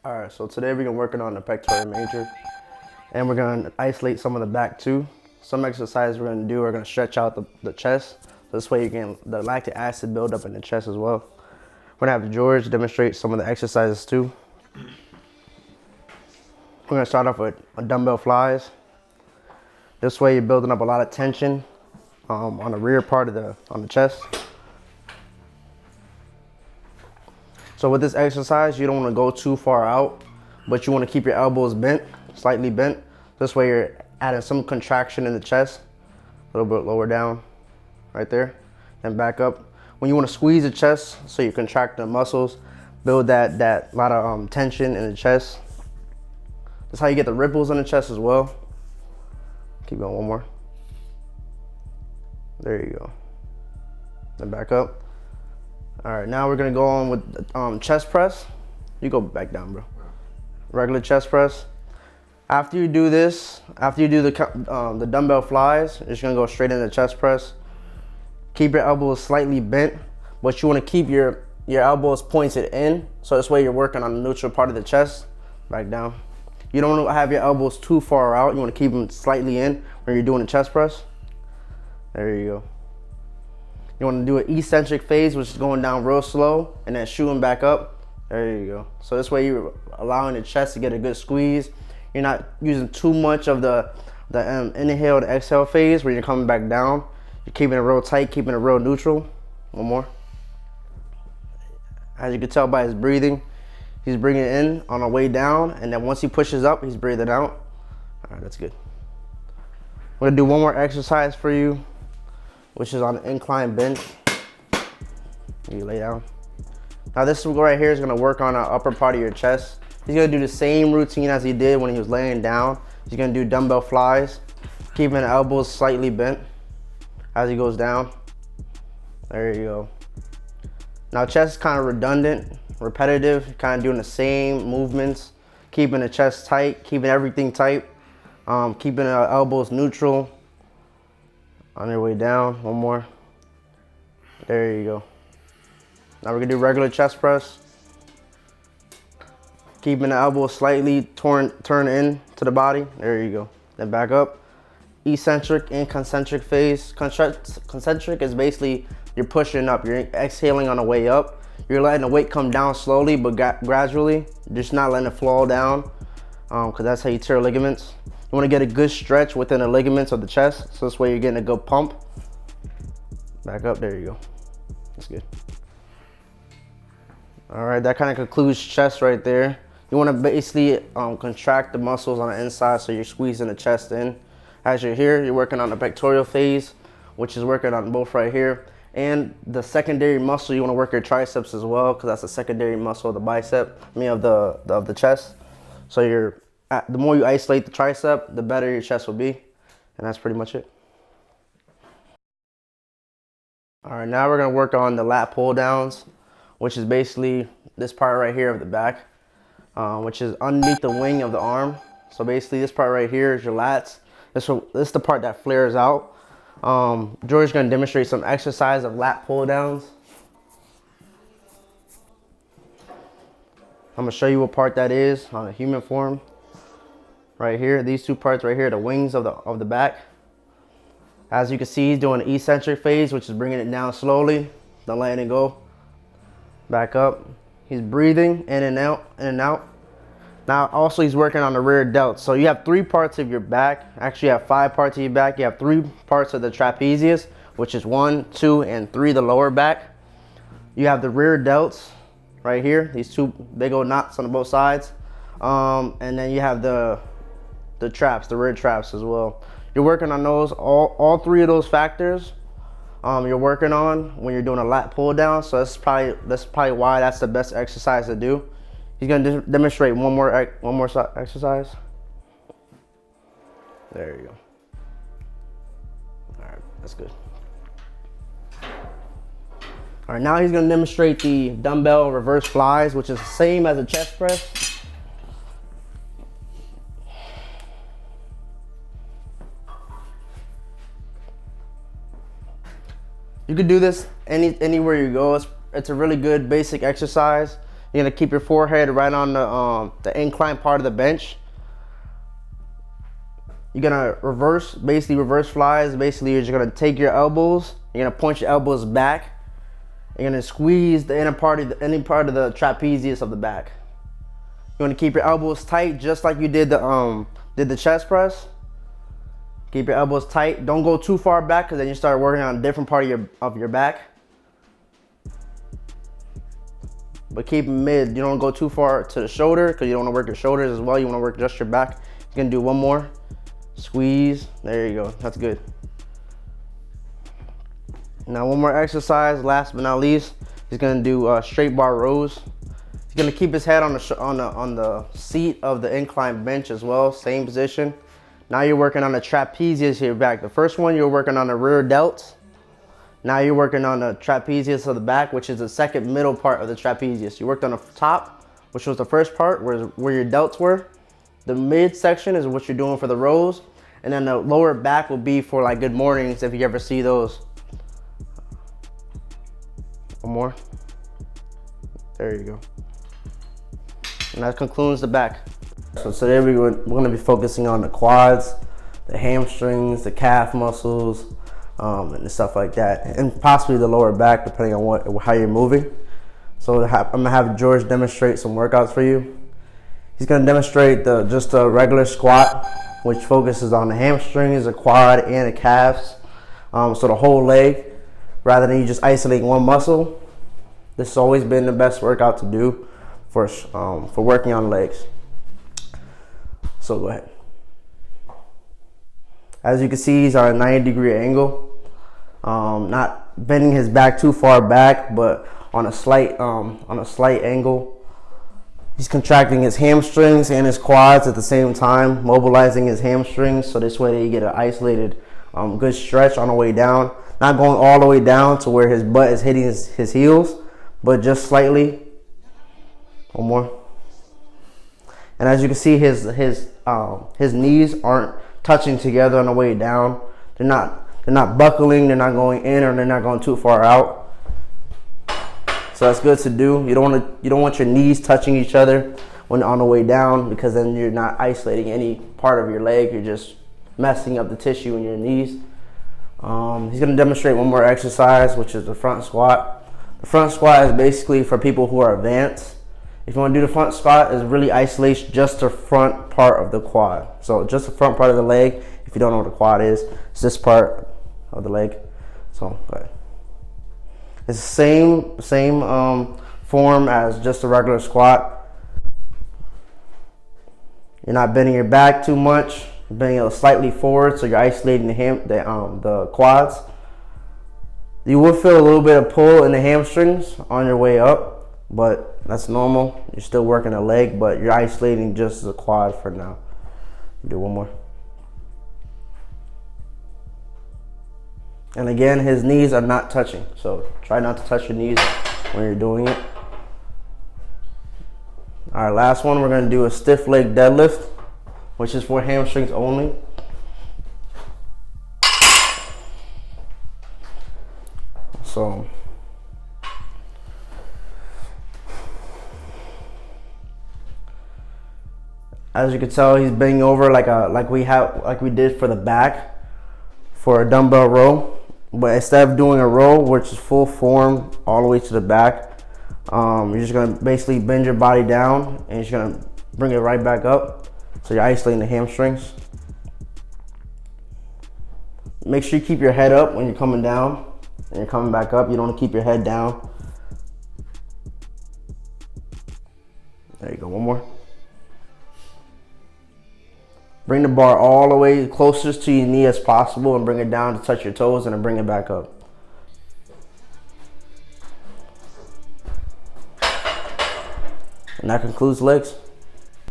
All right, so today we're gonna working on the pectoral major, and we're gonna isolate some of the back too. Some exercises we're gonna do are gonna stretch out the chest. This way you can the lactic acid build up in the chest as well. We're gonna have George demonstrate some of the exercises too. We're gonna start off with dumbbell flies. This way you're building up a lot of tension on the rear part of the chest. So with this exercise, you don't want to go too far out, but you want to keep your elbows bent, slightly bent. This way you're adding some contraction in the chest, a little bit lower down, right there, and back up. When you want to squeeze the chest, so you contract the muscles, build that lot of tension in the chest. That's how you get the ripples in the chest as well. Keep going, one more. There you go. Then back up. All right, now we're gonna go on with chest press. You go back down, bro. Regular chest press. After you do this, after you do the dumbbell flies, you're just gonna go straight into chest press. Keep your elbows slightly bent, but you wanna keep your elbows pointed in, so this way you're working on the neutral part of the chest. Back down. You don't wanna have your elbows too far out. You wanna keep them slightly in when you're doing a chest press. There you go. You want to do an eccentric phase, which is going down real slow and then shooting back up. There you go. So this way you're allowing the chest to get a good squeeze. You're not using too much of the inhale to exhale phase where you're coming back down. You're keeping it real tight, keeping it real neutral. One more. As you can tell by his breathing, he's bringing it in on the way down, and then once he pushes up, he's breathing out. All right, that's good. We're gonna do one more exercise for you, which is on an incline bench. You lay down. Now this right here is gonna work on the upper part of your chest. He's gonna do the same routine as he did when he was laying down. He's gonna do dumbbell flies, keeping the elbows slightly bent as he goes down. There you go. Now chest is kind of redundant, repetitive, kind of doing the same movements, keeping the chest tight, keeping everything tight, keeping the elbows neutral. On your way down, one more. There you go. Now we're gonna do regular chest press. Keeping the elbow slightly turn in to the body. There you go. Then back up. Eccentric and concentric phase. Concentric is basically you're pushing up. You're exhaling on the way up. You're letting the weight come down slowly but gradually. Just not letting it fall down, because that's how you tear ligaments. You want to get a good stretch within the ligaments of the chest, so this way you're getting a good pump. Back up, there you go. That's good. All right, that kind of concludes chest right there. You want to basically contract the muscles on the inside, so you're squeezing the chest in. As you're here, you're working on the pectoral phase, which is working on both right here. And the secondary muscle, you want to work your triceps as well, because that's the secondary muscle of the bicep, of the chest. So the more you isolate the tricep, the better your chest will be. And that's pretty much it. All right, now we're gonna work on the lat pull downs, which is basically this part right here of the back, which is underneath the wing of the arm. So basically this part right here is your lats. This is the part that flares out. George is gonna demonstrate some exercise of lat pull downs. I'm gonna show you what part that is on a human form. Right here, these two parts right here, the wings of the back. As you can see, he's doing an eccentric phase, which is bringing it down slowly, then letting it go. Back up. He's breathing in and out, in and out. Now, also he's working on the rear delts. So you have 3 parts of your back. Actually, you have 5 parts of your back. You have 3 parts of the trapezius, which is 1, 2, and 3, the lower back. You have the rear delts right here, these 2 big old knots on both sides. And then you have the traps, the rear traps as well. You're working on those, all 3 of those factors you're working on when you're doing a lat pull down. So that's probably why that's the best exercise to do. He's gonna demonstrate one more exercise. There you go. All right, that's good. All right, now he's gonna demonstrate the dumbbell reverse flies, which is the same as a chest press. You could do this anywhere you go. It's a really good basic exercise. You're gonna keep your forehead right on the incline part of the bench. You're gonna basically reverse flies. Basically, you're just gonna take your elbows. You're gonna point your elbows back. You're gonna squeeze the inner part of any part of the trapezius of the back. You wanna keep your elbows tight, just like you did the chest press. Keep your elbows tight. Don't go too far back, because then you start working on a different part of your back. But keep mid. You don't go too far to the shoulder, because you don't want to work your shoulders as well. You want to work just your back. You're gonna do one more. Squeeze. There you go. That's good. Now one more exercise. Last but not least, he's gonna do straight bar rows. He's gonna keep his head on the seat of the incline bench as well. Same position. Now you're working on the trapezius here back. The first one you're working on the rear delts. Now you're working on the trapezius of the back, which is the second middle part of the trapezius. You worked on the top, which was the first part where your delts were. The mid section is what you're doing for the rows. And then the lower back will be for like good mornings, if you ever see those. One more. There you go. And that concludes the back. So today we're going to be focusing on the quads, the hamstrings, the calf muscles, and stuff like that, and possibly the lower back, depending on how you're moving. So I'm gonna have George demonstrate some workouts for you. He's gonna demonstrate just a regular squat, which focuses on the hamstrings, the quad, and the calves. So the whole leg, rather than you just isolating one muscle. This has always been the best workout to do for working on legs. So go ahead. As you can see, he's on a 90-degree angle. Not bending his back too far back, but on a slight angle. He's contracting his hamstrings and his quads at the same time, mobilizing his hamstrings, so this way that you get an isolated good stretch on the way down. Not going all the way down to where his butt is hitting his heels, but just slightly. One more. And as you can see, his knees aren't touching together on the way down. They're not buckling, they're not going in, or they're not going too far out. So that's good to do. You don't want your knees touching each other when on the way down, because then you're not isolating any part of your leg. You're just messing up the tissue in your knees. He's going to demonstrate one more exercise, which is the front squat. The front squat is basically for people who are advanced. If you want to do the front squat, it really isolates just the front part of the quad. So just the front part of the leg. If you don't know what the quad is, it's this part of the leg. So go ahead. It's the same form as just a regular squat. You're not bending your back too much. You're bending it slightly forward, so you're isolating the quads. You will feel a little bit of pull in the hamstrings on your way up, but that's normal. You're still working a leg, but you're isolating just the quad for now. Do one more. And again, his knees are not touching, so try not to touch your knees when you're doing it. All right, last one, we're gonna do a stiff leg deadlift, which is for hamstrings only. So as you can tell, he's bending over like we did for the back for a dumbbell row. But instead of doing a row, which is full form all the way to the back, you're just gonna basically bend your body down and you're just gonna bring it right back up. So you're isolating the hamstrings. Make sure you keep your head up when you're coming down and you're coming back up. You don't want to keep your head down. There you go, one more. Bring the bar all the way closest to your knee as possible and bring it down to touch your toes and then bring it back up. And that concludes legs.